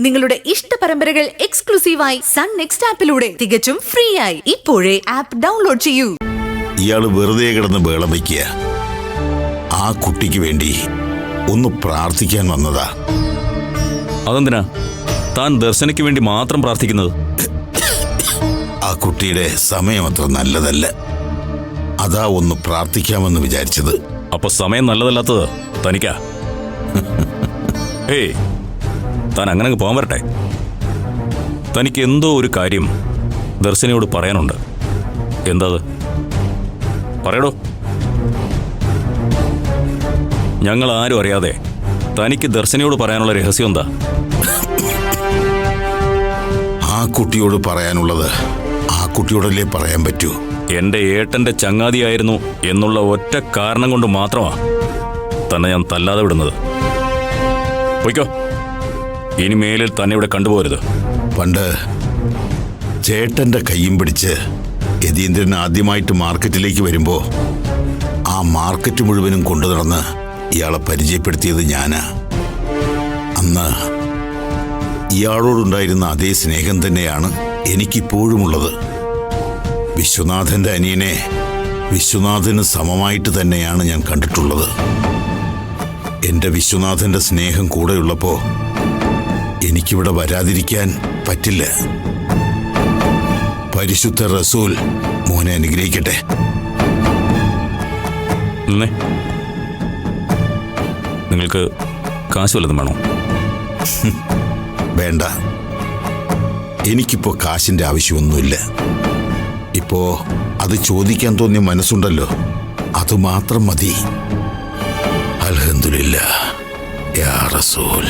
നിങ്ങളുടെ ഇഷ്ട പരമ്പരകൾ എക്സ്ക്ലൂസീവായി സൺ നെക്സ്റ്റ് ആപ്പിലൂടെ തികച്ചും ഫ്രീ ആയി ഇപ്പോഴേ ആപ്പ് ഡൗൺലോഡ് ചെയ്യൂ. ഇയാള് വെറുതെ കിടന്ന് ബഹളം വയ്ക്കുക. ആ കുട്ടിക്ക് വേണ്ടി ഒന്ന് പ്രാർത്ഥിക്കാൻ വന്നതാ. അതെന്തിനാ താൻ ദർശനയ്ക്ക് വേണ്ടി മാത്രം പ്രാർത്ഥിക്കുന്നത്? ആ കുട്ടിയുടെ സമയം അത്ര നല്ലതല്ല, അതാ ഒന്ന് പ്രാർത്ഥിക്കാമെന്ന് വിചാരിച്ചത്. അപ്പൊ സമയം നല്ലതല്ലാത്തത് തനിക്കാ? ഏയ്, താൻ അങ്ങനെ പോകാൻ വരട്ടെ. തനിക്ക് എന്തോ ഒരു കാര്യം ദർശനയോട് പറയാനുണ്ട്. എന്താ അത്? പറയടോ. ഞങ്ങൾ ആരും അറിയാതെ തനിക്ക് ദർശനയോട് പറയാനുള്ള രഹസ്യം എന്താ? ആ കുട്ടിയോട് പറയാനുള്ളത് ആ കുട്ടിയോടല്ലേ പറയാൻ പറ്റൂ. എന്റെ ഏട്ടന്റെ ചങ്ങാതിയായിരുന്നു എന്നുള്ള ഒറ്റ കാരണം കൊണ്ട് മാത്രമാ തന്നെ ഞാൻ തല്ലാതെ വിടുന്നത്. പോയിക്കോ, ഇനി മേലിൽ തന്നെ ഇവിടെ കണ്ടുപോകരുത്. പണ്ട് ചേട്ടന്റെ കയ്യും പിടിച്ച് യതീന്ദ്രൻ ആദ്യമായിട്ട് മാർക്കറ്റിലേക്ക് വരുമ്പോ ആ മാർക്കറ്റ് മുഴുവനും കൊണ്ടു നടന്ന് ഇയാളെ പരിചയപ്പെടുത്തിയത് ഞാനാ. അന്ന് ഇയാളോടുണ്ടായിരുന്ന അതേ സ്നേഹം തന്നെയാണ് എനിക്കിപ്പോഴുമുള്ളത്. വിശ്വനാഥന്റെ അനിയനെ വിശ്വനാഥന് സമമായിട്ട് തന്നെയാണ് ഞാൻ കണ്ടിട്ടുള്ളത്. എന്റെ വിശ്വനാഥന്റെ സ്നേഹം കൂടെയുള്ളപ്പോ എനിക്കിവിടെ വരാതിരിക്കാൻ പറ്റില്ല. പരിശുദ്ധ റസൂൽ മോനെ അനുഗ്രഹിക്കട്ടെ. നിങ്ങൾക്ക് കാശ് വല്ലതും വേണോ? വേണ്ട, എനിക്കിപ്പോ കാശിന്റെ ആവശ്യമൊന്നുമില്ല. ഇപ്പോ അത് ചോദിക്കാൻ തോന്നിയ മനസ്സുണ്ടല്ലോ, അത് മാത്രം മതി. അൽഹംദുലില്ലാ യാ റസൂൽ.